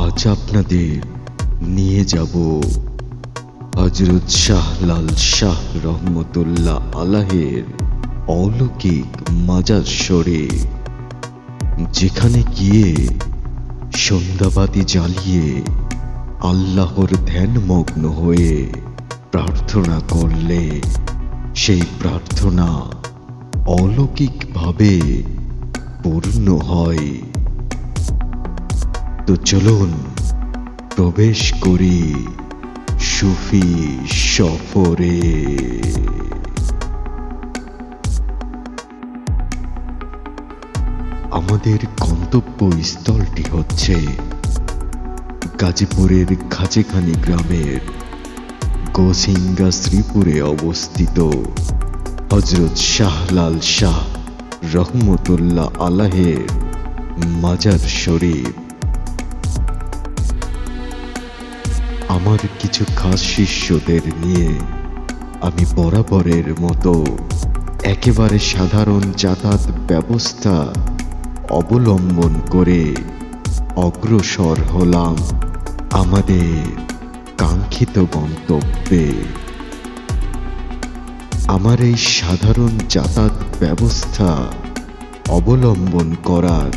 আজ আপনাদের নিয়ে যাব হযরত শাহ লাল শাহ রহমতুল্লাহ আলাইহির অলৌকিক মাজার শরীফ, যেখানে গিয়ে সন্ধ্যাবাতি জ্বালিয়ে আল্লাহর ধ্যানমগ্ন হয়ে প্রার্থনা করলে সেই প্রার্থনা অলৌকিকভাবে পূর্ণ হয়। তো চলুন প্রবেশ করি সুফি সফরে। আমাদের গন্তব্যস্থলটি হচ্ছে গাজীপুরের খাজেখানি গ্রামের গোসিঙ্গা শ্রীপুরে অবস্থিত হযরত শাহ লাল শাহ রহমতুল্লাহ আলাইহির মাজার শরীফ। আমার কিছু খাস শিষ্যদের নিয়ে আমি বরাবরের মতো একেবারে সাধারণ যাতায়াত ব্যবস্থা অবলম্বন করে অগ্রসর হলাম আমাদের কাঙ্ক্ষিত গন্তব্যে। আমার এই সাধারণ যাতায়াত ব্যবস্থা অবলম্বন করার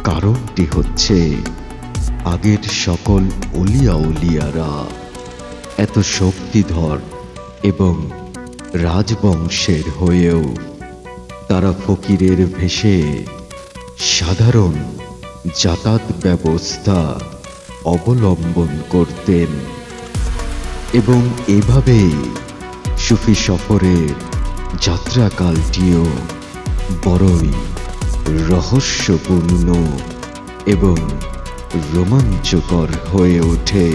কারণটি হচ্ছে, আগের সকল অলিয়া উলিয়ারা এত শক্তিধর এবং রাজবংশের হয়েও তারা ফকিরের ভেষে সাধারণ যাতায়াত ব্যবস্থা অবলম্বন করতেন এবং এভাবেই সুফি সফরের যাত্রাকালটিও বড়ই রহস্যপূর্ণ এবং রোমাঞ্চকর হয়ে ওঠে।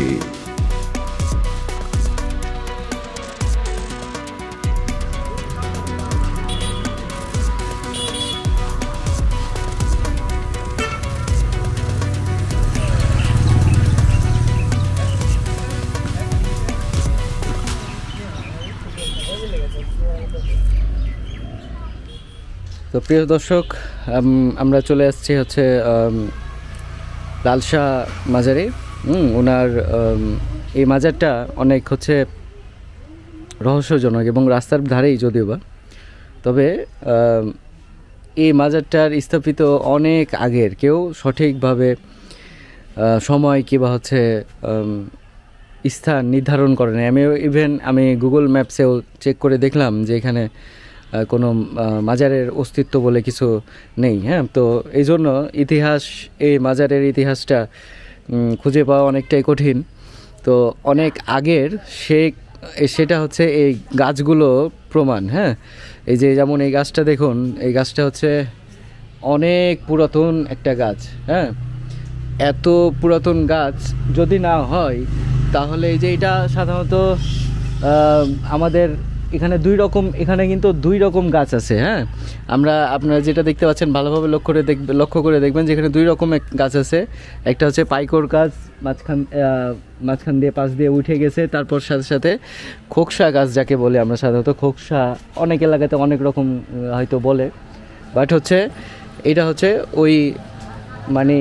তো প্রিয় দর্শক, আমরা চলে আসছি হচ্ছে লাল শাহ মাজারে। ওনার এই মাজারটা অনেক হচ্ছে রহস্যজনক এবং রাস্তার ধারেই যদিও বা, তবে এই মাজারটার স্থাপিত অনেক আগের, কেউ সঠিকভাবে সময় কিংবা হচ্ছে স্থান নির্ধারণ করে না। আমি গুগল ম্যাপসেও চেক করে দেখলাম যে এখানে কোনো মাজারের অস্তিত্ব বলে কিছু নেই। হ্যাঁ, তো এই জন্য এই মাজারের ইতিহাসটা খুঁজে পাওয়া অনেকটাই কঠিন। তো অনেক আগের সেটা হচ্ছে এই গাছগুলো প্রমাণ। হ্যাঁ, এই যে যেমন এই গাছটা দেখুন, এই গাছটা হচ্ছে অনেক পুরাতন একটা গাছ। হ্যাঁ, এত পুরাতন গাছ যদি না হয় তাহলে এই যে এটা সাধারণত আমাদের এখানে কিন্তু দুই রকম গাছ আছে। হ্যাঁ, আপনারা যেটা দেখতে পাচ্ছেন ভালোভাবে লক্ষ্য করে দেখবেন যে এখানে দুই রকমের গাছ আছে। একটা হচ্ছে পাইকর গাছ, মাঝখান দিয়ে পাশ দিয়ে উঠে গেছে, তারপর সাথে সাথে খোকসা গাছ, যাকে বলে আমরা সাধারণত খোকসা, অনেক এলাকাতে অনেক রকম হয়তো বলে, বাট হচ্ছে এটা হচ্ছে ওই মানে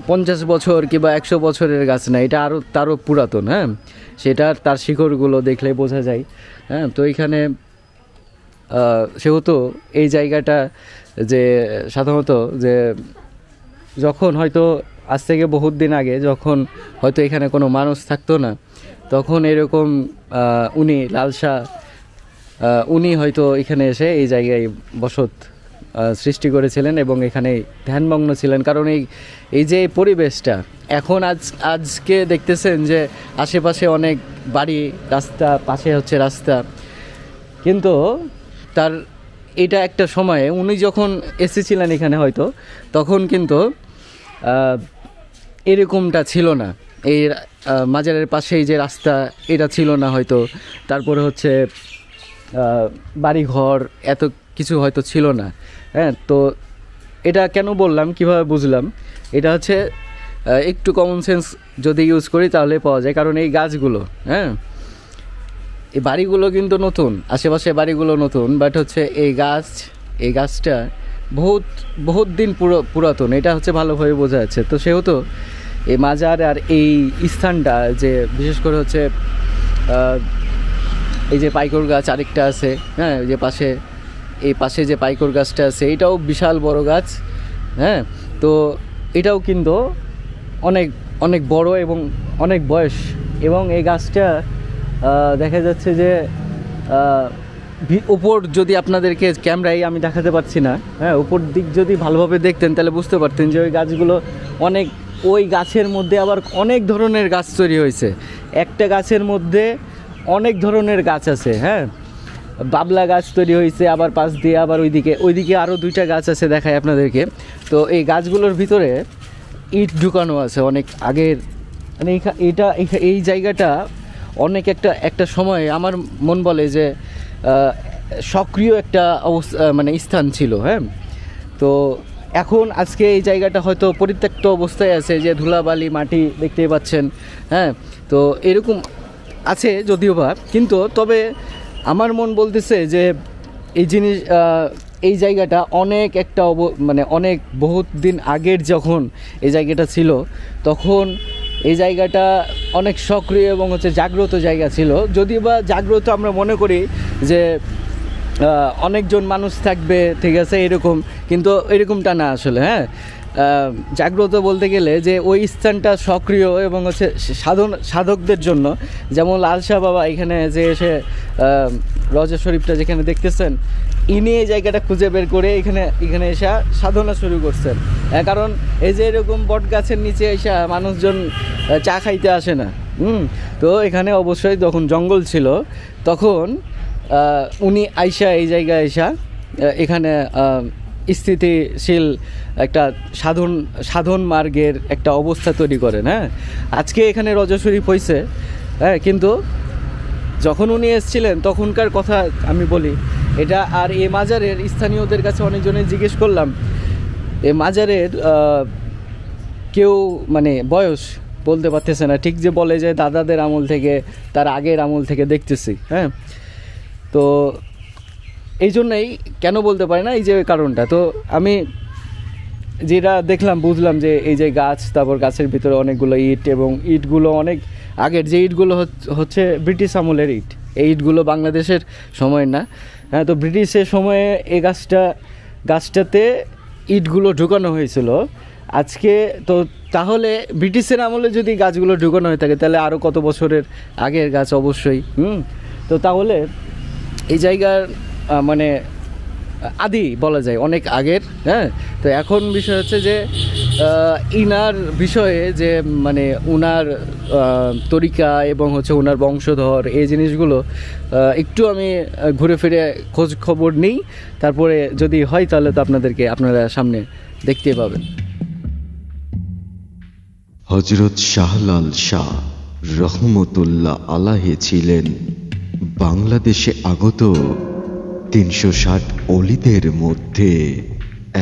50 বছর কিংবা 100 বছরের গাছ না, এটা তারও পুরাতন। হ্যাঁ, তার শিকড়গুলো দেখলে বোঝা যায়। হ্যাঁ, তো এইখানে সেহেতু এই জায়গাটা যে সাধারণত যে যখন হয়তো আজ থেকে বহুত দিন আগে যখন হয়তো এখানে কোনো মানুষ থাকতো না, তখন এরকম উনি লাল শাহ উনি হয়তো এখানে এসে এই জায়গায় বসত সৃষ্টি করেছিলেন এবং এখানে ধ্যানমগ্ন ছিলেন। কারণ এই যে পরিবেশটা এখন আজকে দেখতেছেন যে আশেপাশে অনেক বাড়ি, রাস্তা, পাশে হচ্ছে রাস্তা, কিন্তু এটা একটা সময়ে উনি যখন এসেছিলেন এখানে হয়তো তখন কিন্তু এরকমটা ছিল না। এই মাজারের পাশেই যে রাস্তা, এটা ছিল না হয়তো। তারপরে হচ্ছে বাড়িঘর এত কিছু হয়তো ছিল না। হ্যাঁ, তো এটা কেন বললাম, কিভাবে বুঝলাম, এটা হচ্ছে একটু কমন সেন্স যদি ইউজ করি তাহলে পাওয়া যায়। কারণ এই গাছগুলো, হ্যাঁ, এই বাড়িগুলো কিন্তু নতুন, আশেপাশে বাড়িগুলো নতুন, বাট হচ্ছে এই গাছটা বহুত দিন পুরাতন, এটা হচ্ছে ভালোভাবে বোঝা যাচ্ছে। তো সেহেতু এই মাজার আর এই স্থানটা যে বিশেষ করে হচ্ছে এই যে পাইকর গাছ আরেকটা আছে, হ্যাঁ, যে এই পাশে যে পাইকর গাছটা আছে এটাও বিশাল বড় গাছ, হ্যাঁ। তো এটাও কিন্তু অনেক অনেক বড় এবং অনেক বয়স, এবং এই গাছটা দেখা যাচ্ছে যে উপর যদি আপনাদেরকে ক্যামেরায় আমি দেখাতে পারছি না, হ্যাঁ, উপর দিক যদি ভালোভাবে দেখতেন তাহলে বুঝতে পারতেন যে ওই গাছগুলো অনেক, ওই গাছের মধ্যে আবার অনেক ধরনের গাছ তৈরি হয়েছে। একটা গাছের মধ্যে অনেক ধরনের গাছ আছে, হ্যাঁ, বাবলা গাছ তৈরি হয়েছে, আবার পাশ দিয়ে আবার ওইদিকে আরও 2টা গাছ আছে দেখায় আপনাদেরকে। তো এই গাছগুলোর ভিতরে ইট ঢুকানো আছে অনেক আগের, মানে এই জায়গাটা অনেক একটা সময় আমার মন বলে যে সক্রিয় একটা অবস্থা, মানে স্থান ছিল, হ্যাঁ। তো এখন আজকে এই জায়গাটা হয়তো পরিত্যক্ত অবস্থায় আছে, যে ধুলাবালি মাটি দেখতেই পাচ্ছেন, হ্যাঁ। তো এরকম আছে যদিও বা, কিন্তু তবে আমার মন বলতেছে যে এই জায়গাটা অনেক একটা মানে অনেক বহুত দিন আগের যখন এই জায়গাটা ছিল তখন এই জায়গাটা অনেক সক্রিয় এবং হচ্ছে জাগ্রত জায়গা ছিল। যদিও বা জাগ্রত আমরা মনে করি যে অনেকজন মানুষ থাকবে, ঠিক আছে, এরকম, কিন্তু এরকমটা না আসলে, হ্যাঁ। জাগ্রত বলতে গেলে যে ওই স্থানটা সক্রিয় এবং হচ্ছে সাধকদের জন্য, যেমন লাল শাহ বাবা এখানে যে এসে রজা শরীফটা যেখানে দেখতেছেন, ইনি এই জায়গাটা খুঁজে বের করে এখানে এসে সাধনা শুরু করছেন, কারণ এই যে এরকম বট গাছের নিচে এসে মানুষজন চা খাইতে আসে না, তো এখানে অবশ্যই যখন জঙ্গল ছিল তখন উনি এই জায়গায় এখানে স্থিতিশীল একটা সাধন মার্গের একটা অবস্থা তৈরি করেন, হ্যাঁ। আজকে এখানে রজা শরীফ হয়েছে, হ্যাঁ, কিন্তু যখন উনি এসেছিলেন তখনকার কথা আমি বলি এটা। আর এই মাজারের স্থানীয়দের কাছে অনেকজনে জিজ্ঞেস করলাম, এই মাজারের কেউ মানে বয়স বলতে পারতেছে না, ঠিক যে বলে যে দাদাদের আমল থেকে, তার আগের আমল থেকে দেখতেছি, হ্যাঁ। তো এই জন্যই কেন বলতে পারি না, এই যে কারণটা। তো আমি যেটা দেখলাম বুঝলাম যে এই যে গাছ, তারপর গাছের ভিতরে অনেকগুলো ইট, এবং ইটগুলো অনেক আগের, যে ইটগুলো হচ্ছে ব্রিটিশ আমলের ইট, এই ইটগুলো বাংলাদেশের সময় না, হ্যাঁ। তো ব্রিটিশের সময়ে এই গাছটাতে ইটগুলো ঢুকানো হয়েছিল। আজকে তো তাহলে ব্রিটিশের আমলে যদি গাছগুলো ঢুকানো হয়ে থাকে তাহলে আরও কত বছরের আগের গাছ অবশ্যই, তো তাহলে এই জায়গার মানে আদি বলা যায় অনেক আগের, হ্যাঁ। তো এখন বিষয় হচ্ছে যে ইনার বিষয়ে যে মানে উনার তরিকা এবং হচ্ছে ওনার বংশধর, এই জিনিসগুলো একটু আমি ঘুরে ফিরে খোঁজ খবর নিই, তারপরে যদি হয় তাহলে তো আপনারা সামনে দেখতে পাবেন। হযরত শাহলাল শাহ রহমতুল্লাহ আলাইহি ছিলেন বাংলাদেশে আগত 360 অলিদের মধ্যে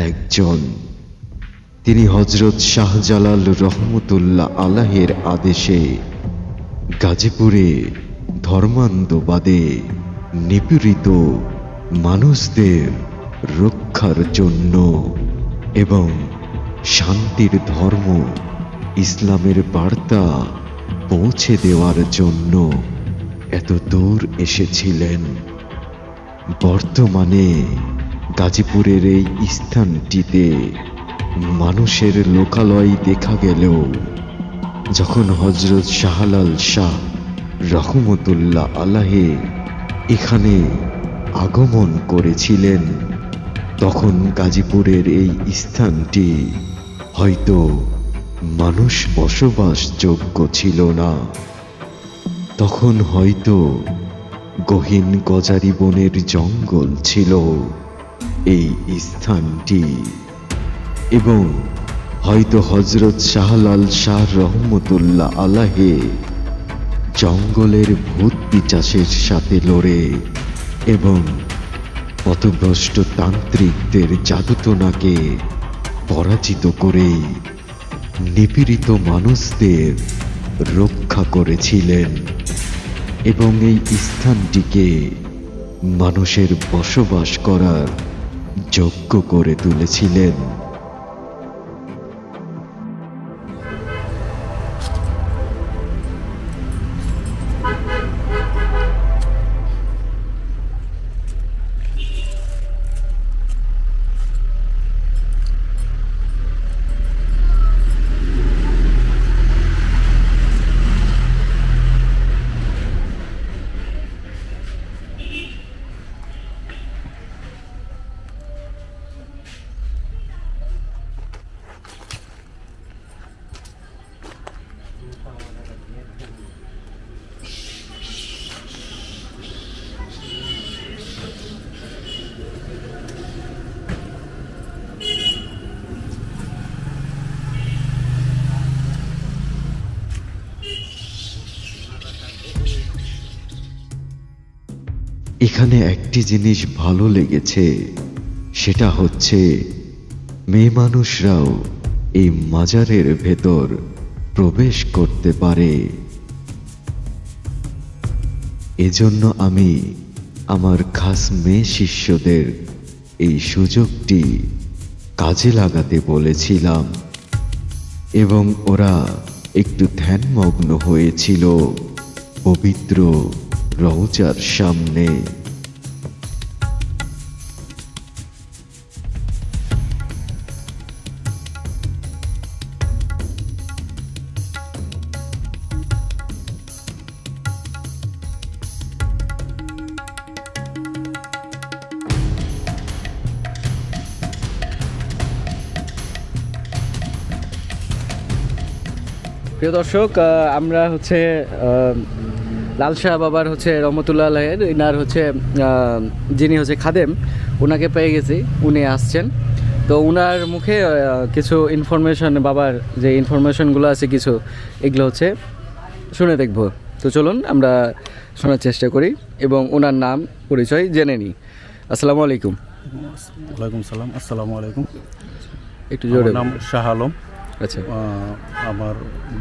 একজন। তিনি হযরত শাহজালাল রহমতুল্লাহ আলাইহির আদেশে গাজীপুরে ধর্মান্ধবাদে নিপীড়িত মানুষদের রক্ষার জন্য এবং শান্তির ধর্ম ইসলামের বার্তা পৌঁছে দেওয়ার জন্য এত দূর এসেছিলেন। বর্তমানে গাজীপুরের এই স্থানটিতে মানুষের লোকালয় দেখা গেলেও যখন হযরত শাহলাল শাহ রহমতুল্লাহ আলাইহি এখানে আগমন করেছিলেন তখন গাজীপুরের এই স্থানটি হয়তো মানুষ বসবাসযোগ্য ছিল না। তখন হয়তো গহীন গজারি বনের জঙ্গল ছিল এই স্থানটি, এবং হয়তো হযরত শাহলাল শাহ রহমতুল্লাহ আলাইহি জঙ্গলের ভূত পিশাচের সাথে লড়ে এবং পথভ্রষ্ট তান্ত্রিকদের জাদুটোনাকে পরাজিত করে নিপীড়িত মানুষদের রক্ষা করেছিলেন এবং এই স্থানটিকে মানুষের বসবাস করার যোগ্য করে তুলেছিলেন। এখানে একটি জিনিস ভালো লেগেছে, সেটা হচ্ছে মেয়ে মানুষরাও এই মাজারের ভেতর প্রবেশ করতে পারে। এজন্য আমি আমার খাস মেয়ে শিষ্যদের এই সুযোগটি কাজে লাগাতে বলেছিলাম এবং ওরা একটু ধ্যানমগ্ন হয়েছিল পবিত্র রওজার সামনে। প্রিয় দর্শক, আমরা হচ্ছে লাল শাহ বাবার হচ্ছে রহমতুল্লাহ আলাইহির ইনার হচ্ছে যিনি হচ্ছে খাদেম, ওনাকে পেয়ে গেছি। উনি আসছেন, তো উনার মুখে কিছু ইনফরমেশন, বাবার যে ইনফরমেশনগুলো আছে কিছু, এগুলো হচ্ছে শুনে দেখব। তো চলুন আমরা শোনার চেষ্টা করি এবং ওনার নাম পরিচয় জেনে নিই। আসসালামু আলাইকুম। ওয়ালাইকুম সালাম। আসসালামু আলাইকুম। একটু জোরে। নাম শাহ আলম। আচ্ছা, আমার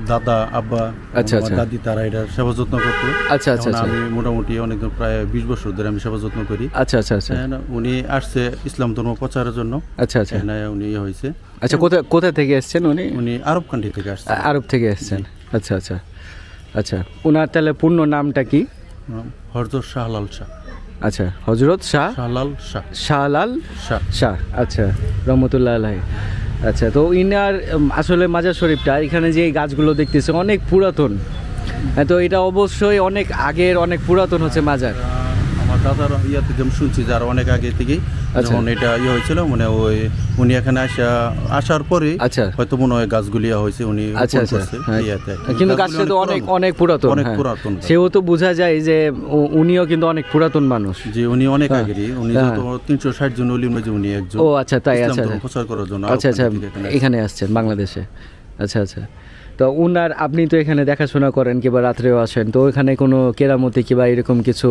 দাদা, আব্বা, আচ্ছা আচ্ছা, দাদি তারা এটা সেবা যত্ন করতো। আচ্ছা আচ্ছা, আমি মোটামুটি অনেকদিন প্রায় 20 বছর ধরে আমি সেবা যত্ন করি। আচ্ছা আচ্ছা আচ্ছা। উনি আসছে ইসলাম ধর্ম প্রচারের জন্য। আচ্ছা আচ্ছা, উনি হয়েছে। আচ্ছা, কোথা থেকে এসেছেন উনি? উনি আরব কান্ট্রি থেকে আসছেন। আরব থেকে এসেছেন। আচ্ছা আচ্ছা আচ্ছা। ওনার তাহলে পূর্ণ নামটা কি? হযরত শাহলাল শাহ। আচ্ছা, হযরত শাহলাল শাহ। শাহলাল শাহ। আচ্ছা, রহমতুল্লাহ আলাইহি। আচ্ছা, তো ইনার আসলে মাজার শরীফটা, এখানে যে গাছগুলো দেখতেছে অনেক পুরাতন, তো এটা অবশ্যই অনেক আগের, অনেক পুরাতন হচ্ছে মাজার। আমার দাদার ইয়া থেকে আমি শুনছি যে আর অনেক আগে থেকেই যখন এটা ইয়ে হয়েছিল, মানে ওই উনি এখানে আসার পরে হয়তো মনে হয় গাছগুলি হয়েছে উনি। আচ্ছা আচ্ছা, কিন্তু গাছটা তো অনেক অনেক পুরাতন, অনেক পুরাতন। সেও তো বোঝা যায় যে উনিও কিন্তু অনেক পুরাতন মানুষ। যে উনি অনেক আগেরই, উনি তো 360 জন ওলির মধ্যে উনি একজন। ও আচ্ছা, তাই। আচ্ছা, প্রচার করার জন্য আচ্ছা আচ্ছা, এখানে আসছেন বাংলাদেশে। আচ্ছা আচ্ছা, তো উনার, আপনি তো এখানে দেখাশোনা করেন কিংবা রাত্রেও আসেন, তো এখানে কোনো কেরামতি কিংবা এরকম কিছু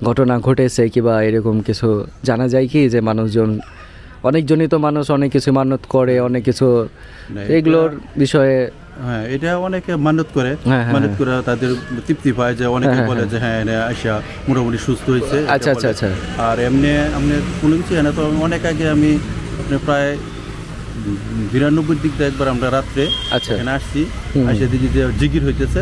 ঘটনা ঘটেছে কিংবা এরকম কিছু জানা যায় কি, যে মানুষজন, অনেকজনই তো মানুষ অনেক কিছু মানত করে, অনেক কিছু এগুলোর বিষয়ে? হ্যাঁ, এটা অনেকে মানত করে, মানত করে তাদের তৃপ্তি পায়, যে অনেকে বলে যে হ্যাঁ আইসা মোটামুটি সুস্থ হয়েছে। আচ্ছা আচ্ছা আচ্ছা। আর এমনি কোনো কিছু না, তো অনেক আগে আমি প্রায় 92 দিক দিয়ে একবার আমরা রাত্রে এখানে আসছি, এসে দেখি যে জিকির হইতেছে।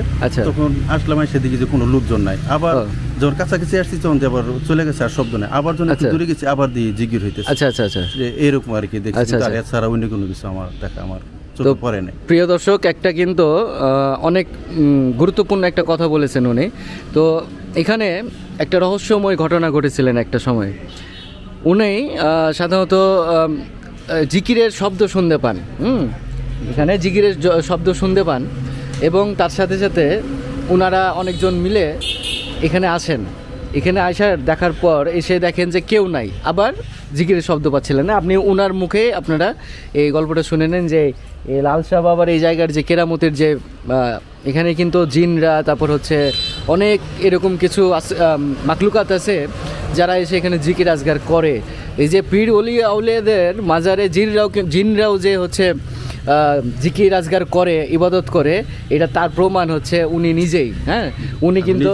তখন আসলাম, এসে দেখি যে কোনো লোকজন নাই। আবার যখন কাছাকাছি আসছি তখন আবার চলে গেছে, আর শব্দ নাই। আবার যখন একটু দূরে গেছি, আবার দিয়ে জিকির হইতেছে। আচ্ছা আচ্ছা আচ্ছা, এরকম আর কি দেখছি। এছাড়া অন্য কোনো কিছু আমার দেখা আমার চোখে পড়ে নাই। প্রিয় দর্শক, একটা কিন্তু অনেক গুরুত্বপূর্ণ একটা কথা বলেছেন উনি। তো এখানে একটা রহস্যময় ঘটনা ঘটেছিলেন একটা সময়। উনি সাধারণত জিকিরের শব্দ শুনতে পান, এখানে জিকিরের শব্দ শুনতে পান, এবং তার সাথে সাথে ওনারা অনেকজন মিলে এখানে আসেন। এখানে আসার দেখার পর এসে দেখেন যে কেউ নাই, আবার জিকিরের শব্দ পাচ্ছিলেন না। আপনি ওনার মুখে আপনারা এই গল্পটা শুনে নেন যে এই লাল শাহ বাবার এই জায়গার যে কেরামতের যে, এখানে কিন্তু জিনরা, তারপর হচ্ছে অনেক এরকম কিছু মাকলুকাত আছে যারা এসে এখানে জিকির আজগার করে। এই যে পীর ওলি আউলিয়াদের মাজারে জিনরাও যে হচ্ছে জিকির আজগার করে, ইবাদত করে, এটা তার প্রমাণ হচ্ছে উনি নিজেই। হ্যাঁ, উনি কিন্তু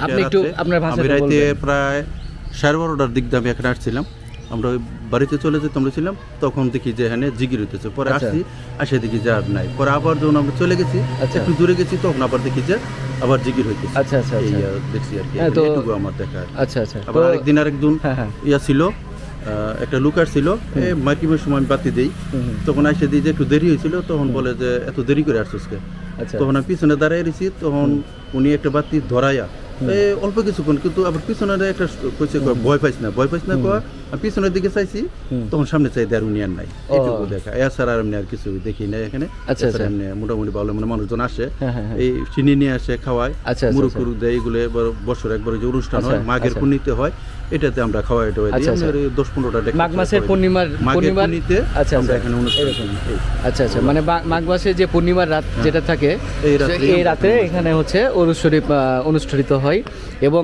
আপনি একটু আপনার ভাষায় বলবেন। প্রায় 12:30টার দিক দিয়ে আমি এখানে আসছিলাম, আমরা ওই বাড়িতে চলে যেতাম ছিলাম, তখন দেখি যে এখানে জিকির হইতেছে। পরে আসছি, আসে দেখি যে আর নাই। পরে আবার যখন আমরা চলে গেছি, একটু দূরে গেছি, তখন আবার দেখি যে আবার জিকির হইতেছে। আচ্ছা আচ্ছা, দেখছি আর কি, এটুকু আমার দেখা। আচ্ছা আচ্ছা। আবার আরেকদিন ইয়া ছিল, একটা লোক আসছিল, মাইকিমের সময় আমি বাতি দিই, তখন আসে দিই যে একটু দেরি হয়েছিল, তখন বলে যে এত দেরি করে আসছিস কে? তখন আমি পিছনে দাঁড়িয়ে রয়েছি, তখন উনি একটা বাতি ধরাইয়া অল্প কিছুক্ষণ, কিন্তু আবার পিছনে একটা ভয় পাইস না কয়া, পিছনের দিকে চাইছি, তখন সামনে চাই আর উনি আর নাই। এইটুকু দেখা, এছাড়া আর এমনি আর কিছু দেখি নাই এখানে। এমনি মোটামুটি ভালো মানে মানুষজন আসে, এই চিনি নিয়ে আসে, খাওয়ায়, মুরুখ টুরুখ দেয়, এগুলো বছর একবার যে অনুষ্ঠান হয়, মাঘের পূর্ণিতে হয়, এটাতে আমরা খাওয়াই দিই। আচ্ছা, আপনার 10-15টা ডেক মাঘ মাসের পূর্ণিমার পূর্ণিমাতে আচ্ছা আমরা আচ্ছা এখানে অনুষ্ঠান করি। আচ্ছা আচ্ছা, মানে মাঘ মাসে যে পূর্ণিমার রাত যেটা থাকে এই রাতে এখানে হচ্ছে ওরস শরীফ অনুষ্ঠিত হয়। এবং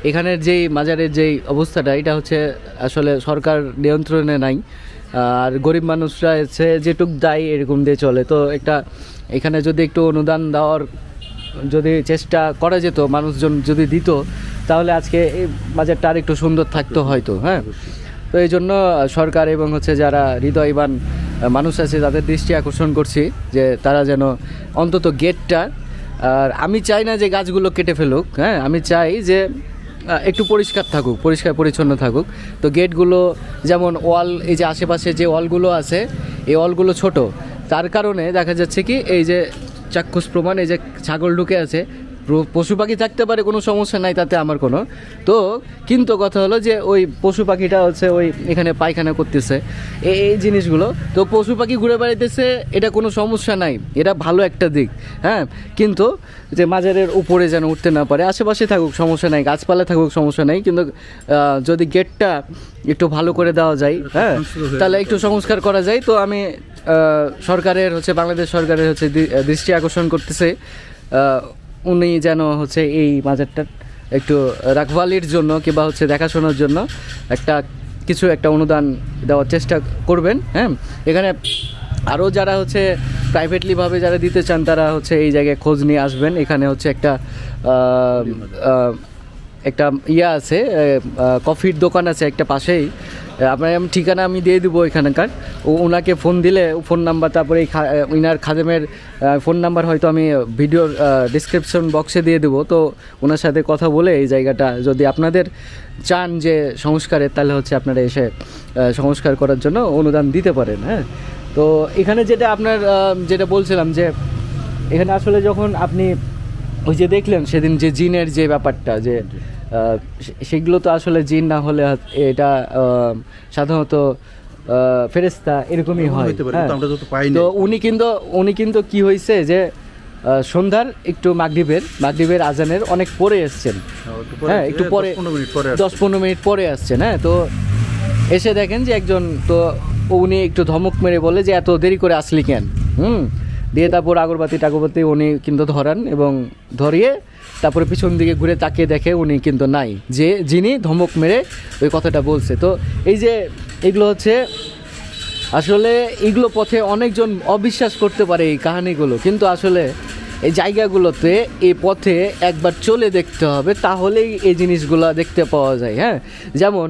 এখানের যেই মাজারের যেই অবস্থাটা, এটা হচ্ছে আসলে সরকার নিয়ন্ত্রণে নাই, আর গরিব মানুষরা এসে যেটুক দেয় এরকম দিয়ে চলে। তো এখানে যদি একটু অনুদান দেওয়ার যদি চেষ্টা করা যেত, মানুষজন যদি দিত, তাহলে আজকে এই বাজারটা আর একটু সুন্দর থাকতো হয়তো। হ্যাঁ, তো এই জন্য সরকার এবং হচ্ছে যারা হৃদয়বান মানুষ আছে তাদের দৃষ্টি আকর্ষণ করছি যে তারা যেন অন্তত গেটটা, আর আমি চাই না যে গাছগুলো কেটে ফেলুক, হ্যাঁ, আমি চাই যে একটু পরিষ্কার থাকুক, পরিষ্কার পরিচ্ছন্ন থাকুক। তো গেটগুলো যেমন ওয়াল, এই যে আশেপাশে যে ওয়ালগুলো আছে এই ওয়ালগুলো ছোট, তার কারণে দেখা যাচ্ছে কি এই যে চাক্ষুষ প্রমাণ, এই যে ছাগল ঢুকে আছে, পশু পাখি থাকতে পারে, কোনো সমস্যা নাই তাতে আমার কোনো। তো কিন্তু কথা হলো যে ওই পশু পাখিটা হচ্ছে ওই এখানে পায়খানা করতেছে, এই জিনিসগুলো। তো পশু পাখি ঘুরে বেড়াইতেছে, এটা কোনো সমস্যা নাই, এটা ভালো একটা দিক। হ্যাঁ, কিন্তু যে মাজারের উপরে যেন উঠতে না পারে, আশেপাশে থাকুক সমস্যা নাই, গাছপালা থাকুক সমস্যা নাই, কিন্তু যদি গেটটা একটু ভালো করে দেওয়া যায়, হ্যাঁ, তাহলে একটু সংস্কার করা যায়। তো আমি সরকারের হচ্ছে, বাংলাদেশ সরকারের হচ্ছে দৃষ্টি আকর্ষণ করতেছে, উনি যেন হচ্ছে এই মাজারটার একটু রাখভালির জন্য কিংবা হচ্ছে দেখাশোনার জন্য একটা অনুদান দেওয়ার চেষ্টা করবেন। হ্যাঁ, এখানে আরও যারা হচ্ছে প্রাইভেটলিভাবে যারা দিতে চান তারা হচ্ছে এই জায়গায় খোঁজ নিয়ে আসবেন। এখানে হচ্ছে একটা আছে, কফির দোকান আছে একটা পাশেই, আপনার ঠিকানা আমি দিয়ে দেবো এখানকার। ওনাকে ফোন দিলে ফোন নাম্বার, তারপরে ওনার খাদেমের ফোন নাম্বার হয়তো আমি ভিডিওর ডিসক্রিপশন বক্সে দিয়ে দেবো। তো ওনার সাথে কথা বলে এই জায়গাটা যদি আপনাদের চান যে সংস্কারের, তাহলে হচ্ছে আপনারা এসে সংস্কার করার জন্য অনুদান দিতে পারেন। হ্যাঁ, তো এখানে যেটা বলছিলাম যে এখানে আসলে যখন আপনি ওই যে দেখলেন সেদিন যে জিনের যে ব্যাপারটা, যে সেগুলো তো আসলে জিন না হলে এটা সাধারণত ফেরেশতা এরকমই হয়। তো উনি কিন্তু কি হয়েছে যে সন্ধ্যার একটু মাগরিবের আজানের অনেক পরে এসছেন, হ্যাঁ, একটু পরে 10-15 মিনিট পরে আসছেন। হ্যাঁ, তো এসে দেখেন যে একজন, তো উনি একটু ধমক মেরে বলে যে এত দেরি করে আসলি কেন, দিয়ে তারপর আগরবাতি উনি কিন্তু ধরান, এবং ধরিয়ে তারপরে পিছন দিকে ঘুরে তাকিয়ে দেখে উনি কিন্তু নাই, যে যিনি ধমক মেরে ওই কথাটা বলছে। তো এই যে এগুলো হচ্ছে আসলে এগুলো পথে অনেকজন অবিশ্বাস করতে পারে এই কাহিনিগুলো, কিন্তু আসলে এই জায়গাগুলোতে এই পথে একবার চলে দেখতে হবে, তাহলেই এই জিনিসগুলো দেখতে পাওয়া যায়। হ্যাঁ, যেমন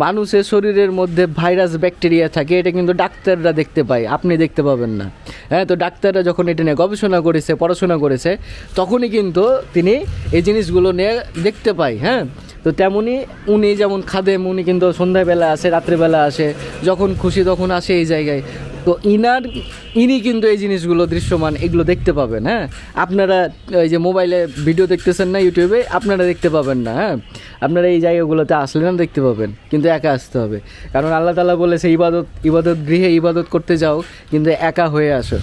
মানুষের শরীরের মধ্যে ভাইরাস ব্যাকটেরিয়া থাকে, এটা কিন্তু ডাক্তাররা দেখতে পায়, আপনি দেখতে পাবেন না। হ্যাঁ, তো ডাক্তাররা যখন এটা নিয়ে গবেষণা করেছে, পড়াশোনা করেছে, তখনই কিন্তু তিনি এই জিনিসগুলো নিয়ে দেখতে পায়। হ্যাঁ, তো তেমনই উনি যেমন খাদেম, উনি কিন্তু সন্ধ্যাবেলা আসে, রাত্রেবেলা আসে, যখন খুশি তখন আসে এই জায়গায়। তো ইনি কিন্তু এই জিনিসগুলো দৃশ্যমান এগুলো দেখতে পাবেন। হ্যাঁ, আপনারা এই যে মোবাইলে ভিডিও দেখতেছেন না, ইউটিউবে, আপনারা দেখতে পাবেন না। হ্যাঁ, আপনারা এই জায়গাগুলোতে আসলে না দেখতে পাবেন, কিন্তু একা আসতে হবে, কারণ আল্লাহ তাআলা বলেছে ইবাদত গৃহে ইবাদত করতে যাও, কিন্তু একা হয়ে আসো,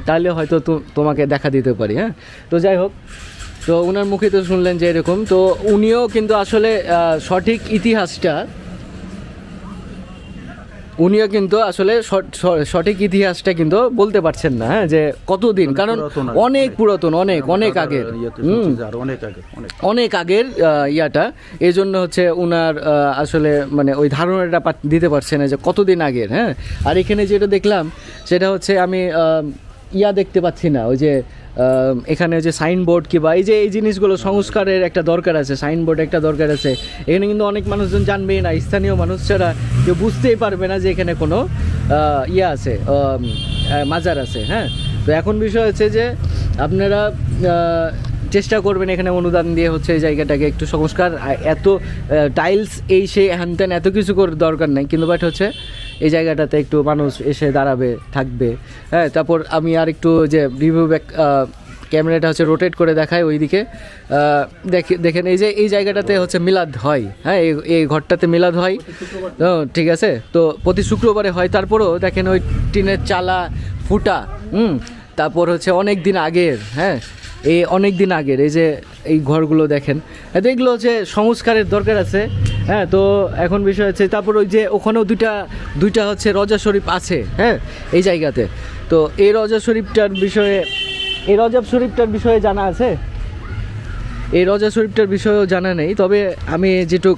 তাহলে হয়তো তোমাকে দেখা দিতে পারি। হ্যাঁ, তো যাই হোক, তো ওনার মুখে তো শুনলেন যে এরকম। তো উনিও কিন্তু আসলে সঠিক ইতিহাসটা কিন্তু বলতে পারছেন না। হ্যাঁ, যে কতদিন, কারণ অনেক পুরাতন, অনেক আগের ইয়াটা, এই জন্য হচ্ছে উনার আসলে মানে ওই ধারণাটা দিতে পারছে না যে কতদিন আগের। হ্যাঁ, আর এখানে যেটা দেখলাম সেটা হচ্ছে আমি দেখতে পাচ্ছি না, ওই যে এখানে যে সাইনবোর্ড কিংবা এই জিনিসগুলো সংস্কারের একটা দরকার আছে, সাইনবোর্ড একটা দরকার আছে। এখানে কিন্তু অনেক মানুষজন জানবেই না, স্থানীয় মানুষ ছাড়া কেউ বুঝতেই পারবে না যে এখানে কোনো আছে, মাজার আছে। হ্যাঁ, তো এখন বিষয় হচ্ছে যে আপনারা চেষ্টা করবেন এখানে অনুদান দিয়ে হচ্ছে এই জায়গাটাকে একটু সংস্কার, এত টাইলস এই সেই হ্যানত্যান এত কিছু করে দরকার নাই, কিন্তু বাট হচ্ছে এই জায়গাটাতে একটু মানুষ এসে দাঁড়াবে, থাকবে। হ্যাঁ, তারপর আমি আর একটু যে রিভিউ ব্যাক ক্যামেরাটা হচ্ছে রোটেট করে দেখায় ওইদিকে, দেখেন এই জায়গাটাতে হচ্ছে মিলাদ হয়। হ্যাঁ, এই ঘরটাতে মিলাদ হয়, ঠিক আছে, তো প্রতি শুক্রবারে হয়। তারপরও দেখেন ওই টিনের চালা ফুটা, তারপর হচ্ছে অনেক দিন আগের, হ্যাঁ, অনেক দিন আগের এই যে এই ঘরগুলো দেখেন, এগুলো হচ্ছে সংস্কারের দরকার আছে। হ্যাঁ, তো এখন বিষয় হচ্ছে তারপর ওই যে ওখানেও দুইটা হচ্ছে রজা শরীফ আছে, হ্যাঁ, এই জায়গাতে। তো এই রজা শরীফটার বিষয়ে জানা আছে? এই রজা শরীফটার বিষয়েও জানা নেই, তবে আমি যেটুক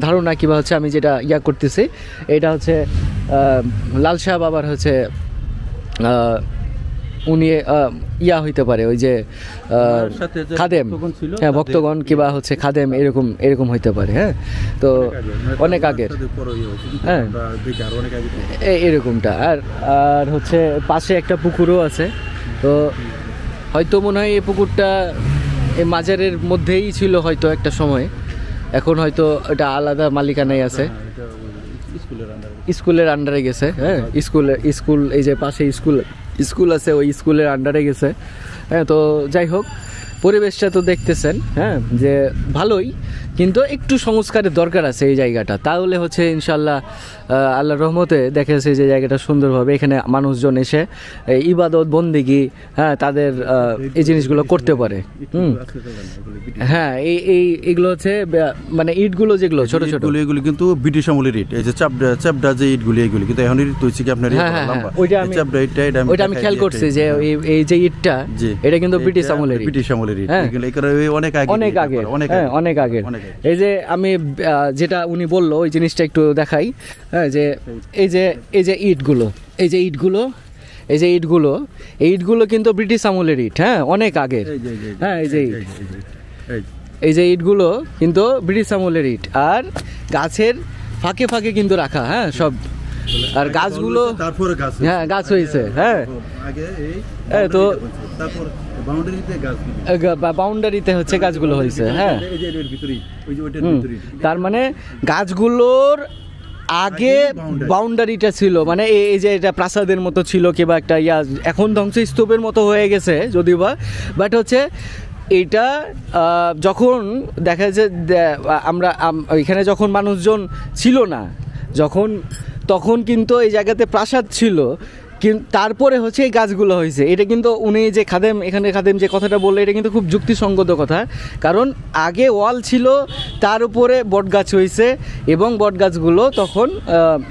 ধারণা কিংবা হচ্ছে আমি যেটা করতেছি, এটা হচ্ছে লাল শাহ বাবার হচ্ছে উনি হইতে পারে ওই যে খাদেম, হ্যাঁ, ভক্তগণ কিংবা হচ্ছে খাদেম, এরকম হইতে পারে। হ্যাঁ, তো অনেক আগের, হ্যাঁ, এরকমটা। আর হচ্ছে পাশে একটা পুকুরও আছে, তো হয়তো মনে হয় এই পুকুরটা এই মাজারের মধ্যেই ছিল হয়তো একটা সময়, এখন হয়তো এটা আলাদা মালিকানায় আছে, স্কুলের আন্ডারে গেছে। হ্যাঁ, স্কুল এই যে পাশে স্কুল আছে, ওই স্কুলের আন্ডারে গেছে। হ্যাঁ, তো যাই হোক, পরিবেশটা তো দেখতেছেন, হ্যাঁ, যে ভালোই, কিন্তু একটু সংস্কারের দরকার আছে এই জায়গাটা, তাহলে হচ্ছে ইনশাল্লাহ আল্লাহর রহমতে দেখা যাচ্ছে যে জায়গাটা সুন্দরভাবে এখানে মানুষজন এসে ইবাদত বন্দেগি, হ্যাঁ, তাদের এই জিনিসগুলো করতে পারে। হ্যাঁ, এইগুলো হচ্ছে মানে ইটগুলো যেগুলো ছোট ছোট, এগুলো কিন্তু ব্রিটিশ আমলের ইট, এই যে চাপড়া যে ইটগুলি, এগুলি কিন্তু এখন ইট হচ্ছে কি আপনার ওইটা আমি খেয়াল করছি যে এই যে ইটটা, এটা কিন্তু ব্রিটিশ আমলের ইট। অনেক আগে। এই যে আমি যেটা উনি বললো ওই জিনিসটা একটু দেখাই। হ্যাঁ, যে এই যে ইটগুলো কিন্তু ব্রিটিশ আমলের ইট। হ্যাঁ, অনেক আগের। হ্যাঁ, এই যে ইটগুলো কিন্তু ব্রিটিশ আমলের ইট, আর গাছের ফাঁকে ফাঁকে কিন্তু রাখা, হ্যাঁ, সব। আর গাছগুলো, হ্যাঁ, গাছ হয়েছে। হ্যাঁ, তো বাউন্ডারিতে হচ্ছে গাছগুলো হয়েছে। হ্যাঁ, তার মানে গাছগুলোর আগে বাউন্ডারিটা ছিল, মানে এই যে এটা প্রাসাদের মতো ছিল কিংবা একটা এখন ধ্বংসস্তূপের মতো হয়ে গেছে যদিও বা, বাট হচ্ছে এটা যখন দেখা যায় আমরা এখানে যখন মানুষজন ছিল না, তখন কিন্তু এই জায়গাতে প্রাসাদ ছিল, কিন্তু তারপরে হচ্ছে এই গাছগুলো হয়েছে। এটা কিন্তু উনি যে খাদেম যে কথাটা বললো, এটা কিন্তু খুব যুক্তিসঙ্গত কথা, কারণ আগে ওয়াল ছিল, তার উপরে বট গাছ হয়েছে, এবং বট গাছগুলো তখন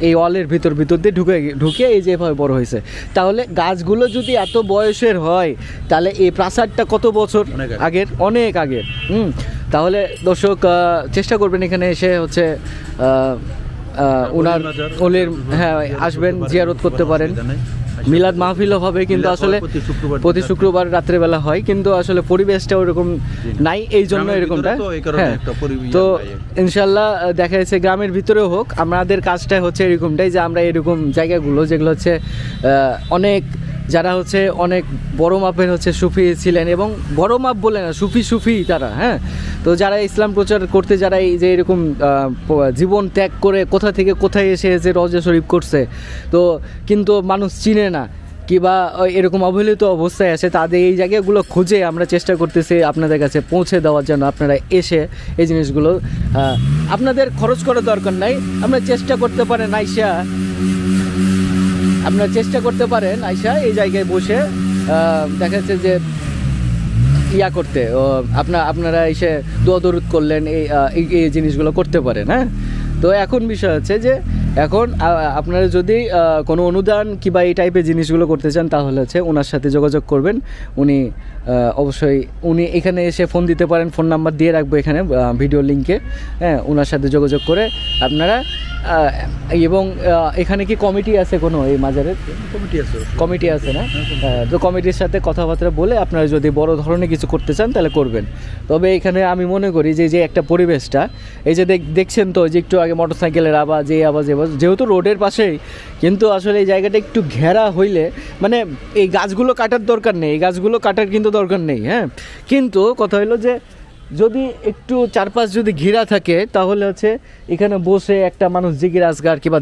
এই ওয়ালের ভিতর দিয়ে ঢুকে এই যেভাবে বড় হয়েছে। তাহলে গাছগুলো যদি এত বয়সের হয়, তাহলে এই প্রাসাদটা কত বছর আগের? অনেক আগের। তাহলে দর্শক চেষ্টা করবেন এখানে এসে হচ্ছে ওনার ওলির, হ্যাঁ, আসবেন, জিয়ারত করতে পারেন। মিলাদ মাহফিলও হবে, কিন্তু আসলে প্রতি শুক্রবার রাত্রেবেলা হয়, কিন্তু আসলে পরিবেশটা ওরকম নাই, এই জন্য এরকমটা। হ্যাঁ, তো ইনশাল্লাহ দেখা যাচ্ছে গ্রামের ভিতরেও হোক, আমাদের কাজটা হচ্ছে এরকমটাই, যে আমরা এরকম জায়গাগুলো যেগুলো হচ্ছে অনেক যারা হচ্ছে অনেক বড় মাপের হচ্ছে সুফি ছিলেন, এবং বড় মাপ বলে না, সুফি তারা। হ্যাঁ, তো যারা ইসলাম প্রচার করতে, যারা এই যে এরকম জীবন ত্যাগ করে কোথা থেকে কোথায় এসে যে রওজা শরীফ করছে, তো কিন্তু মানুষ চিনে না কিংবা এরকম অবহেলিত অবস্থায় আছে, তাদের এই জায়গাগুলো খুঁজে আমরা চেষ্টা করতেছি আপনাদের কাছে পৌঁছে দেওয়ার জন্য। আপনারা এসে এই জিনিসগুলো, আপনাদের খরচ করার দরকার নাই, আপনারা চেষ্টা করতে পারেন আইসা এই জায়গায় বসে দেখা যাচ্ছে যে করতে, আপনারা এসে দোয়া দরুদ করলেন, এই জিনিসগুলো করতে পারেন। হ্যাঁ, তো এখন বিষয় হচ্ছে যে এখন আপনারা যদি কোনো অনুদান কিংবা এই টাইপের জিনিসগুলো করতে চান, তাহলে হচ্ছে ওনার সাথে যোগাযোগ করবেন। উনি অবশ্যই এখানে এসে ফোন দিতে পারেন, ফোন নাম্বার দিয়ে রাখবো এখানে ভিডিও লিঙ্কে। হ্যাঁ, ওনার সাথে যোগাযোগ করে আপনারা, এবং এখানে কি কমিটি আছে কোনো এই মাজারের? কমিটি আছে না? তো কমিটির সাথে কথাবার্তা বলে আপনারা যদি বড় ধরনের কিছু করতে চান তাহলে করবেন। তবে এখানে আমি মনে করি যে একটা পরিবেশটা, এই যে দেখছেন তো যে একটু আগে মোটরসাইকেলের আওয়াজ, যেহেতু রোডের পাশেই, কিন্তু আসলে এই জায়গাটা একটু ঘেরা হইলে, মানে এই গাছগুলো কাটার দরকার নেই, কিন্তু দরকার নেই। হ্যাঁ, কিন্তু কথা হলো যে যদি একটু চারপাশ যদি ঘেরা থাকে, তাহলে হচ্ছে এখানে বসে একটা মানুষ জিকির আজগার কিংবা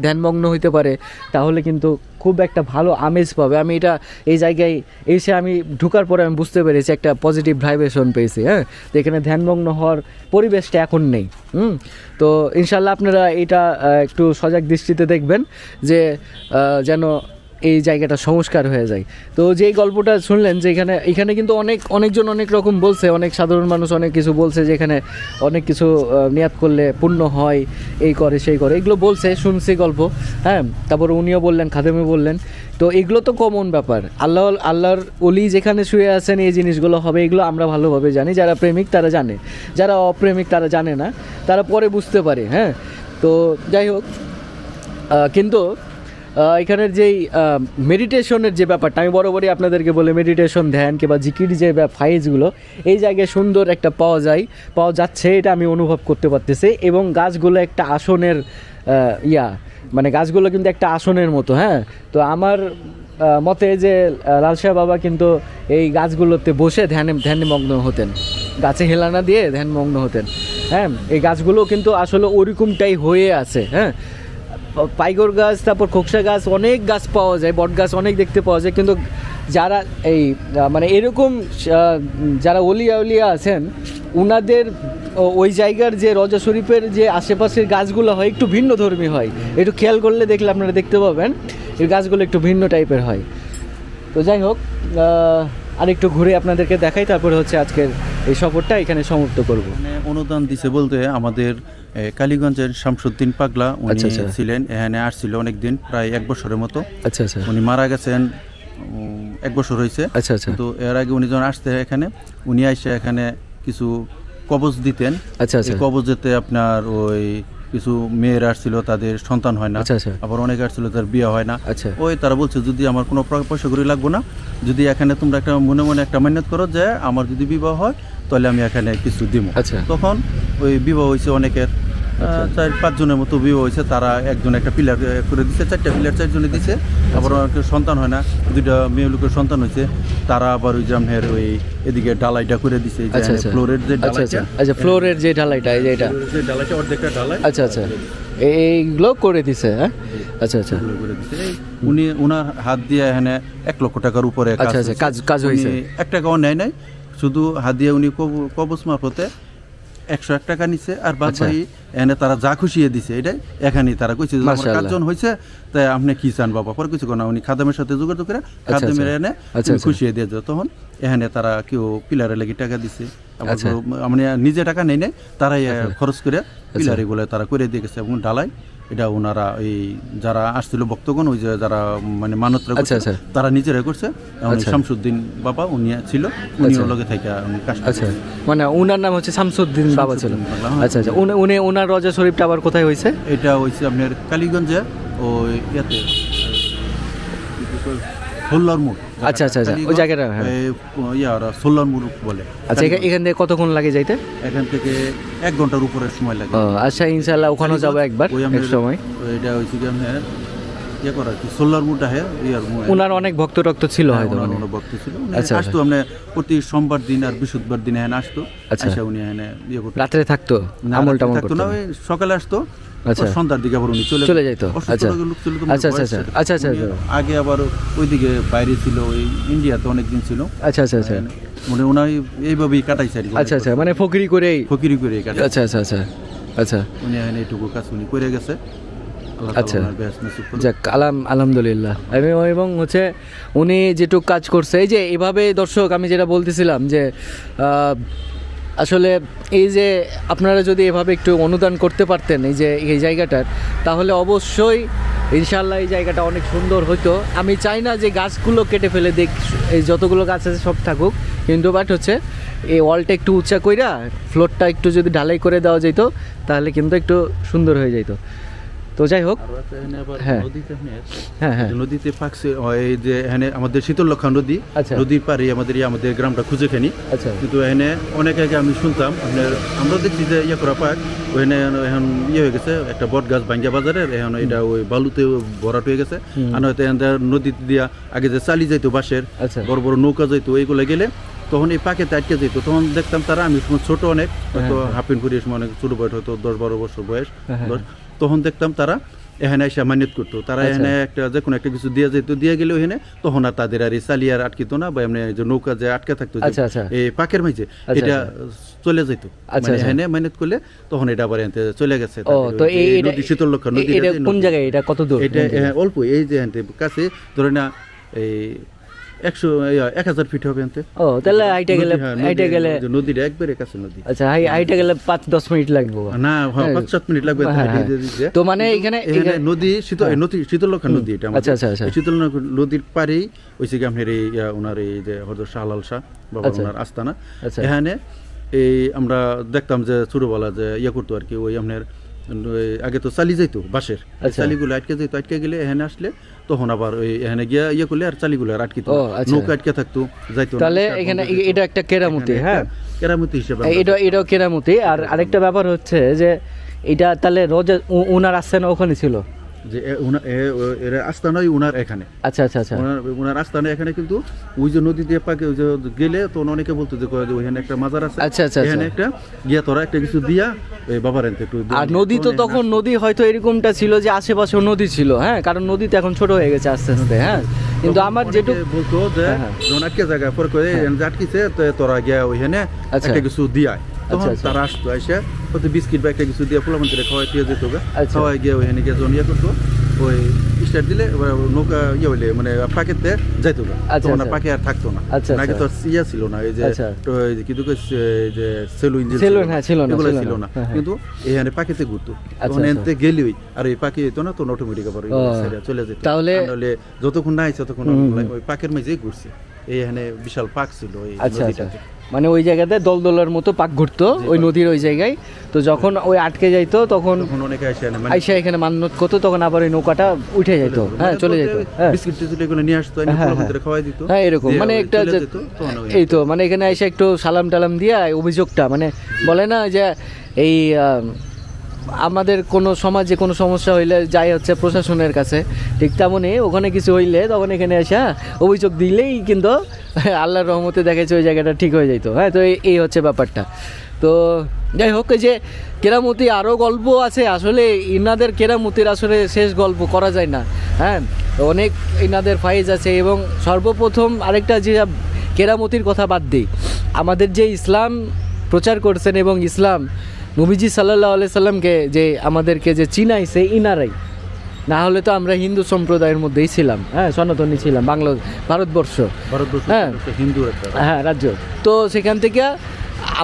ধ্যানমগ্ন হইতে পারে, তাহলে কিন্তু খুব একটা ভালো আমেজ পাবে। আমি এটা এই জায়গায় এসে আমি ঢোকার পরে আমি বুঝতে পেরেছি, একটা পজিটিভ ভাইব্রেশন পেয়েছি। হ্যাঁ, তো এখানে ধ্যানমগ্ন হওয়ার পরিবেশটা এখন নেই। তো ইনশাল্লাহ আপনারা এটা একটু সজাগ দৃষ্টিতে দেখবেন, যে যেন এই জায়গাটা সংস্কার হয়ে যায়। তো যেই গল্পটা শুনলেন যে এখানে কিন্তু অনেকজন অনেক রকম বলছে, অনেক সাধারণ মানুষ অনেক কিছু বলছে যে এখানে অনেক কিছু নিয়াত করলে পূর্ণ হয়, এই করে সেই করে, এগুলো বলছে, শুনছি গল্প। হ্যাঁ, তারপর উনিও বললেন, খাদেমে বললেন। তো এগুলো তো কমন ব্যাপার, আল্লাহর ওলি যেখানে শুয়ে আছেন এই জিনিসগুলো হবে, এগুলো আমরা ভালোভাবে জানি। যারা প্রেমিক তারা জানে, যারা অপ্রেমিক তারা জানে না, তারা পরে বুঝতে পারে। হ্যাঁ, তো যাই হোক, কিন্তু এখানের যেই মেডিটেশনের যে ব্যাপারটা, আমি বরাবরই আপনাদেরকে বলে মেডিটেশন, ধ্যান কিংবা জিকির যে ফাইজগুলো এই জায়গায় সুন্দর একটা পাওয়া যাচ্ছে, এটা আমি অনুভব করতে পারতেছি। এবং গাছগুলো একটা আসনের মানে গাছগুলো কিন্তু একটা আসনের মতো। হ্যাঁ, তো আমার মতে যে লালশাহ বাবা কিন্তু এই গাছগুলোতে বসে ধ্যানমগ্ন হতেন, গাছে হেলানা দিয়ে ধ্যানমগ্ন হতেন। হ্যাঁ, এই গাছগুলো কিন্তু আসলে ওরকমটাই হয়ে আছে। হ্যাঁ, পাইগর গাছ, তারপর খোকসা গাছ, অনেক গাছ পাওয়া যায়, বট গাছ অনেক দেখতে পাওয়া যায়। কিন্তু যারা এই মানে এরকম যারা ওলিয়া আছেন, উনাদের ওই জায়গার যে রজা শরীফের যে আশেপাশের গাছগুলো হয় একটু ভিন্ন ধর্মী হয়। একটু খেয়াল করলে দেখলে আপনারা দেখতে পাবেন এই গাছগুলো একটু ভিন্ন টাইপের হয়। তো যাই হোক, আর একটু ঘুরে আপনাদেরকে দেখাই, তারপরে হচ্ছে আজকের এই সফরটা এখানে সমাপ্ত করব। অনুদান দিছে বলতে আমাদের কালীগঞ্জের শামসুদ্দিন পাগলা উনি ছিলেন, এখানে আসছিল অনেকদিন, প্রায় 1 বছরের মতো। আচ্ছা আচ্ছা, উনি মারা গেছেন 1 বছর হয়েছে। আচ্ছা আচ্ছা, তো এর আগে উনি যখন আসতে এখানে, উনি এসে এখানে কিছু কবজ দিতেন। আচ্ছা আচ্ছা, কবজেতে আপনার ওই কিছু মেয়েরা আসছিল, তাদের সন্তান হয় না। আচ্ছা আচ্ছা, আবার অনেকে আসছিল তার বিয়ে হয় না। আচ্ছা, ওই তারা বলছে যদি আমার কোনো পয়সা করি লাগবো না, যদি এখানে তোমরা একটা মনে একটা মান্যত করো যে আমার যদি বিবাহ হয় তাহলে আমি এখানে কিছু দিব। আচ্ছা, তখন ওই বিবাহ হয়েছে অনেকের 4-5 জনের মতো বিবাহ হয়েছে। তারা একজন একটা পিলার করে দিচ্ছে, 4টা পিলার 4 জনে দিচ্ছে। আবার অনেকের সন্তান হয় না, 2টা মেয়ে লোকের সন্তান হয়েছে, তারা আবার ওই জামের ওই এদিকে ডালাইটা করে দিচ্ছে, ফ্লোরের যে ডালাইটা। আচ্ছা, ফ্লোরের যে ঢালাইটা, এই যে এটা যে ডালাইটা অর্ধেকটা ঢালাই। আচ্ছা আচ্ছা, এইগুলো করে দিছে। হ্যাঁ, আচ্ছা আচ্ছা, করে দিচ্ছে। উনি ওনার হাত দিয়ে এখানে 1 লক্ষ টাকার উপরে আচ্ছা আচ্ছা কাজ হয়েছে। 1 টাকাও নেয় নাই, শুধু হাত দিয়ে উনি কবজ মারফতে 101 টাকা নিচ্ছে। আর বাদ বাকি এনে তারা যা খুশিয়ে দিছে, এটাই এখানেই তারা কইছে যে আমার কাজজন হয়েছে, তাই আপনি কি চান বাবা, পরে কিছু না। উনি খাদেমের সাথে যোগাযোগ করে খাদেমের এনে খুশিয়ে দিয়ে যায়। তখন এখানে তারা কেউ পিলারে লেগে টাকা দিছে, মানে নিজে টাকা নেই নাই, তারাই খরচ করে পিলারে গুলো তারা করে দিয়ে গেছে। এবং ডালাই এটা ওনারা এই যারা আসছিল ভক্তগণ, ওই যে যারা মানে মানতরা করছে, তারা নিজেরাই করছে। শামসুদ্দিন বাবা উনি ছিল, উনি লগে থেকে কাজ। আচ্ছা, মানে ওনার নাম হচ্ছে শামসুদ্দিন বাবা ছিল। আচ্ছা আচ্ছা, উনি ওনার রজা শরীফটা আবার কোথায় হয়েছে? এটা হয়েছে আপনার কালীগঞ্জে ওই ইয়াতে সোল্লার মোড়। আচ্ছা আচ্ছা আচ্ছা, ওই জায়গাটা সোল্লার মোড় বলে। আচ্ছা, এখান থেকে কতক্ষণ লাগে যাইতে? এখান থেকে 1 ঘন্টার উপরে সময় লাগে। আচ্ছা, ইনশাআল্লাহ ওখানেও যাবো একবার এক সময়। এটা হয়েছে কি আপনার ইয়ে করা কি সোল্লার মোড়টা ওনার অনেক ভক্ত ছিল হয়তো, অনেক ভক্ত ছিল। আসতো আমরা প্রতি সোমবার দিন আর বৃহস্পতিবার দিন এখানে আসতো। আচ্ছা, উনি এখানে ইয়ে করতো, রাত্রে থাকতো, আমল টামল করতো না, সকালে আসতো। আচ্ছা, সন্ধ্যার দিকে আবার উনি চলে যেত। আচ্ছা আচ্ছা আচ্ছা আচ্ছা আচ্ছা, আগে আবার ওইদিকে বাইরে ছিল, ওই ইন্ডিয়াতে অনেকদিন ছিল। আচ্ছা আচ্ছা আচ্ছা, মানে ওনার এইভাবেই কাটাইছে। আচ্ছা আচ্ছা, মানে ফকিরি করে কাটাই। আচ্ছা আচ্ছা আচ্ছা আচ্ছা, উনি এখানে এইটুকু কাজ উনি করে গেছে। আচ্ছা, যাক, আলহামদুলিল্লাহ। এবং হচ্ছে উনি যেটুকু কাজ করছে, এই যে এভাবে দর্শক আমি যেটা বলতেছিলাম যে আসলে এই যে আপনারা যদি এভাবে একটু অনুদান করতে পারতেন এই জায়গাটার, তাহলে অবশ্যই ইনশাআল্লাহ এই জায়গাটা অনেক সুন্দর হতো। আমি চাই না যে গাছগুলো কেটে ফেলে এই যতগুলো গাছ আছে সব থাকুক, কিন্তু বাট হচ্ছে এই ওয়ালটা একটু উঁচা কইরা ফ্লোরটা একটু যদি ঢালাই করে দেওয়া যেত তাহলে কিন্তু একটু সুন্দর হয়ে যেত। তো যাই হোক, নদীতে পাকছে এই যে এখানে আমাদের শীতলক্ষা নদী, নদীর পাড়ে আমাদের গ্রামটা খুঁজে খানি। কিন্তু এখানে অনেক আগে আমি শুনতাম আপনার, আমরা দেখছি যে ইয়ে করা পাক ওখানে এখন ইয়ে হয়ে গেছে, একটা বট গাছ ভাঙ্গিয়া বাজারের, এখন এটা ওই বালুতে ভরাট হয়ে গেছে। আর হয়তো নদী দিয়া আগে যে চালি যাইতো বাঁশের বড় বড় নৌকা যাইতো, এইগুলো গেলে তখন এই পাকেতে আটকে যেত। তখন দেখতাম তারা, আমি ছোট অনেক, হয়তো হাফিন করি সময় অনেক ছোট বয়স, হয়তো 10-12 বছর বয়স, তখন দেখতাম তারা এখানে এসে মান্যত করতো তারা। এখানে একটা যে কোনো একটা কিছু দিয়ে যেত, দিয়ে গেলে এখানে তখন আর তাদের আর এই চালি আর আটকিত না, বা এমনি যে নৌকা যে আটকে থাকতো এই পাকের মাঝে, এটা চলে যেত। মানে এখানে মান্যত করলে তখন এটা আবার এখানে চলে গেছে। তো এই নদী শীতলক্ষা নদী কোন জায়গায়, এটা কত দূর? এটা অল্প, এই যে কাছে ধরে না এই 1000 ফিট হবে। তাহলে হাইটে গেলে নদীটা একবারে কাছে নদী। আচ্ছা, হাইটে গেলে 5-10 মিনিট লাগবে না? 5-7 মিনিট লাগবে। তো মানে এখানে নদী শীতলক্ষা নদী এটা। শীতলক্ষা নদীর পারেই হইছে কি আপনার এই ওনার এই যে হযরত শাহলাল শাহ বাবা ওনার আস্তানা। এখানে এই আমরা দেখতাম যে ছোটবেলা যে করতো আর কি, ওই আপনার আগে তো চালি যাইতো বাঁশের, চালিগুলো আটকে যাইতো, আটকে গেলে এখানে আসলে তখন আবার ওই এখানে গিয়া করলে আর চালিগুলো আর আটকিত, নৌকা আটকে থাকতো, যাইতো। তাহলে এখানে এটা একটা কেরামতি। হ্যাঁ, কেরামতি হিসেবে এটাও কেরামতি। আর আরেকটা ব্যাপার হচ্ছে যে এটা তাহলে রোজা উনার আস্তানা ওখানে ছিল, যে এর আস্তানাই উনার এখানে। আচ্ছা আচ্ছা আচ্ছা, উনার আস্তানা এখানে। কিন্তু ওই যে নদী দিয়ে পাকে ওই যে গেলে তখন অনেকে বলতো যে ওইখানে একটা মাজার আছে। আচ্ছা আচ্ছা, এখানে একটা গিয়া তোরা একটা কিছু দিয়া এই বাবার এনতে একটু। আর নদী তো তখন নদী হয়তো এরকমটা ছিল যে আশেপাশে নদী ছিল। হ্যাঁ, কারণ নদীতে এখন ছোট হয়ে গেছে আস্তে আস্তে। হ্যাঁ, কিন্তু আমার যেটুকু বলতো যে যখন আটকে জায়গা পর করে আটকিছে তোরা গিয়া ওইখানে একটা কিছু দিয়া, তখন তারা আসতো, এসে হয়তো বিস্কিট বা একটা কিছু দিয়ে পোলা মন্ত্রে খাওয়াই দিয়ে যেত, খাওয়াই গিয়ে ওইখানে গিয়ে যখন করতো ওই স্টার্ট দিলে নৌকা হইলে মানে পাকেতে যাইতো, তখন পাকে আর থাকতো না। আগে তো ছিল না, এই যে কিন্তু যে সেলু ইঞ্জিন এগুলো ছিল না, কিন্তু এখানে পাকেতে ঘুরতো। তখন এনতে গেলেই আর ওই পাখি হইতো না, তখন অটোমেটিক আবার চলে যেত। তাহলে যতক্ষণ না আইছে ততক্ষণ ওই পাকের মাঝেই ঘুরছে। এইখানে বিশাল পাক ছিল ওই নদীটাতে। মানে ওই জায়গাতে দলদলের মতো পাক ঘুরতো ওই নদীর ওই জায়গায়। তো যখন ওই আটকে যাইতো তখন অনেকে আইসা এখানে মান্যত করতো, তখন আবার ওই নৌকাটা উঠে যেত। হ্যাঁ, চলে যেত। হ্যাঁ, এরকম মানে একটা এই তো মানে এখানে আইসা একটু সালাম টালাম দিয়া অভিযোগটা মানে বলে না যে এই আমাদের কোনো সমাজে কোনো সমস্যা হইলে যাই হচ্ছে প্রশাসনের কাছে, ঠিক তেমনই ওখানে কিছু হইলে তখন এখানে আসা অভিযোগ দিলেই কিন্তু আল্লাহর রহমতে দেখেছে ওই জায়গাটা ঠিক হয়ে যাইতো। হ্যাঁ, তো এই হচ্ছে ব্যাপারটা। তো যাই হোক, এই যে কেরামতি আরও গল্প আছে। আসলে ইনাদের কেরামতির আসলে শেষ গল্প করা যায় না। হ্যাঁ, অনেক ইনাদের ফাইজ আছে। এবং সর্বপ্রথম আরেকটা যে কেরামতির কথা বাদ দিই, আমাদের যে ইসলাম প্রচার করছেন এবং ইসলাম নবীজি সাল্লাল্লাহু আলাইহি সাল্লামকে যে আমাদেরকে যে চিনাইছে ইনারাই, না হলে তো আমরা হিন্দু সম্প্রদায়ের মধ্যেই ছিলাম। হ্যাঁ, সনাতনী ছিলাম, ভারতবর্ষ হ্যাঁ হিন্দু হ্যাঁ রাজ্য। তো সেখান থেকে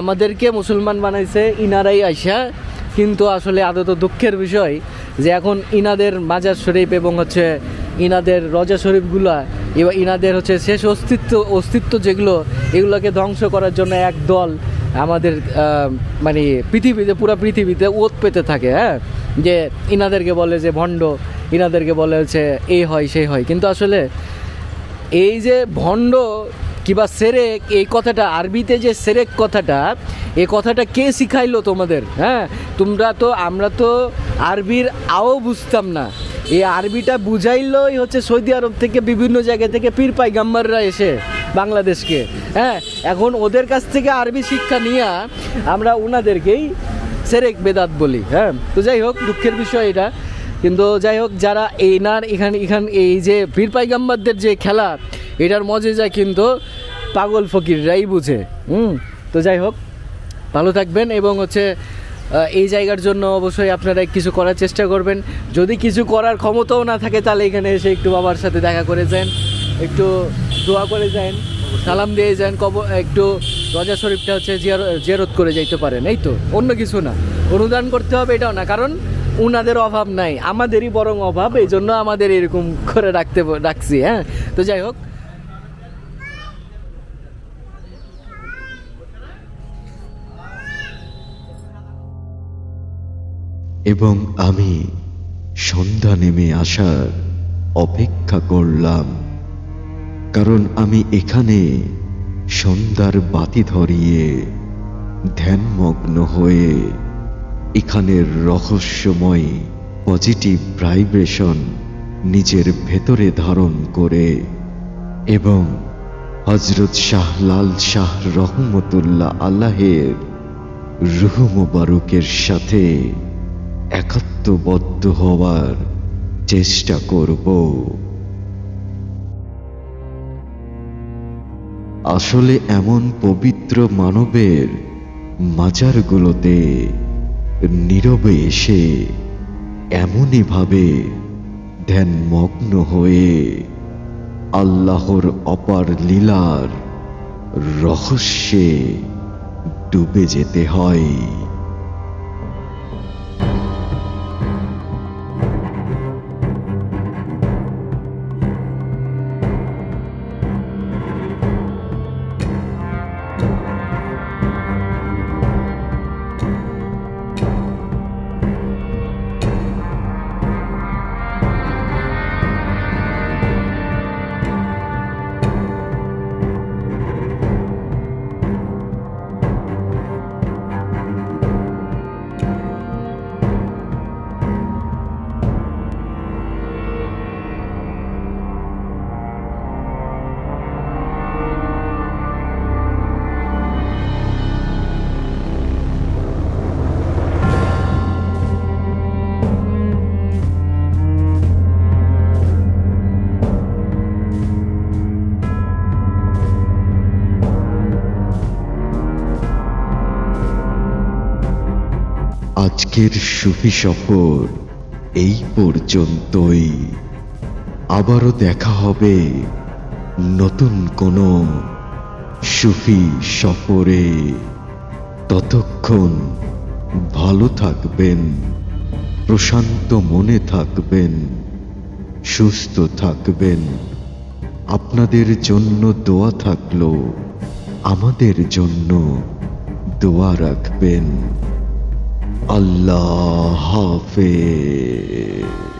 আমাদেরকে মুসলমান বানাইছে ইনারাই আইসা। কিন্তু আসলে আদত দুঃখের বিষয় যে এখন ইনাদের মাজার শরীফ এবং হচ্ছে ইনাদের রজা শরীফগুলা এবার ইনাদের হচ্ছে শেষ অস্তিত্ব যেগুলো, এগুলোকে ধ্বংস করার জন্য এক দল আমাদের মানে পৃথিবীতে পুরো পৃথিবীতে ওত পেতে থাকে। হ্যাঁ, যে ইনাদেরকে বলে যে ভণ্ড, ইনাদেরকে বলে হচ্ছে এই হয় সেই হয়। কিন্তু আসলে এই যে ভণ্ড কিংবা সেরেক, এই কথাটা আরবিতে যে সেরেক কথাটা, এই কথাটা কে শিখাইলো তোমাদের? হ্যাঁ, আমরা তো আরবির আও বুঝতাম না। এই আরবিটা বুঝাইলই হচ্ছে সৌদি আরব থেকে বিভিন্ন জায়গা থেকে পীর পাইগাম্বাররা এসে বাংলাদেশকে। হ্যাঁ, এখন ওদের কাছ থেকে আরবি শিক্ষা নিয়ে আমরা ওনাদেরকেই সেরেক বেদাত বলি। হ্যাঁ, তো যাই হোক, দুঃখের বিষয় এটা। কিন্তু যাই হোক, যারা এখানে এই যে পীর পাইগাম্বারদের যে খেলা, এটার মজে যায় কিন্তু পাগল ফকিররাই বুঝে। তো যাই হোক, ভালো থাকবেন এবং হচ্ছে এই জায়গার জন্য অবশ্যই আপনারা কিছু করার চেষ্টা করবেন। যদি কিছু করার ক্ষমতাও না থাকে তাহলে এখানে এসে একটু বাবার সাথে দেখা করে যান, একটু দোয়া করে যান, সালাম দিয়ে যান, একটু রজা শরীফটা হচ্ছে জিয়ারত করে যাইতে পারেন। এই তো, অন্য কিছু না। অনুদান করতে হবে এটাও না, কারণ উনাদের অভাব নাই, আমাদেরই বরং অভাব। এই জন্য আমাদের এরকম করে রাখছি। হ্যাঁ, তো যাই হোক, এবং আমি সন্ধ্যা নেমে আসার অপেক্ষা করলাম, কারণ আমি এখানে সন্ধ্যার বাতি ধরিয়ে ধ্যানমগ্ন হয়ে এখানের রহস্যময় পজিটিভ ভাইব্রেশন নিজের ভেতরে ধারণ করে এবং হযরত শাহলাল শাহ রহমতুল্লাহ আলাইহির রূহ মুবারকের সাথে একাত্মবদ্ধ হওয়ার চেষ্টা করব। আসলে এমন পবিত্র মানবের মাজারগুলোতে নীরবে এসে এমনই ভাবে ধ্যানমগ্ন হয়ে আল্লাহর অপার লীলার রহস্যে ডুবে যেতে হয়। আজকের সুফি সফর এই পর্যন্তই। আবারও দেখা হবে নতুন কোনো সুফি সফরে। ততক্ষণ ভালো থাকবেন, প্রশান্ত মনে থাকবেন, সুস্থ থাকবেন। আপনাদের জন্য দোয়া থাকলো, আমাদের জন্য দোয়া রাখবেন। আল্লাহ হাফেজ।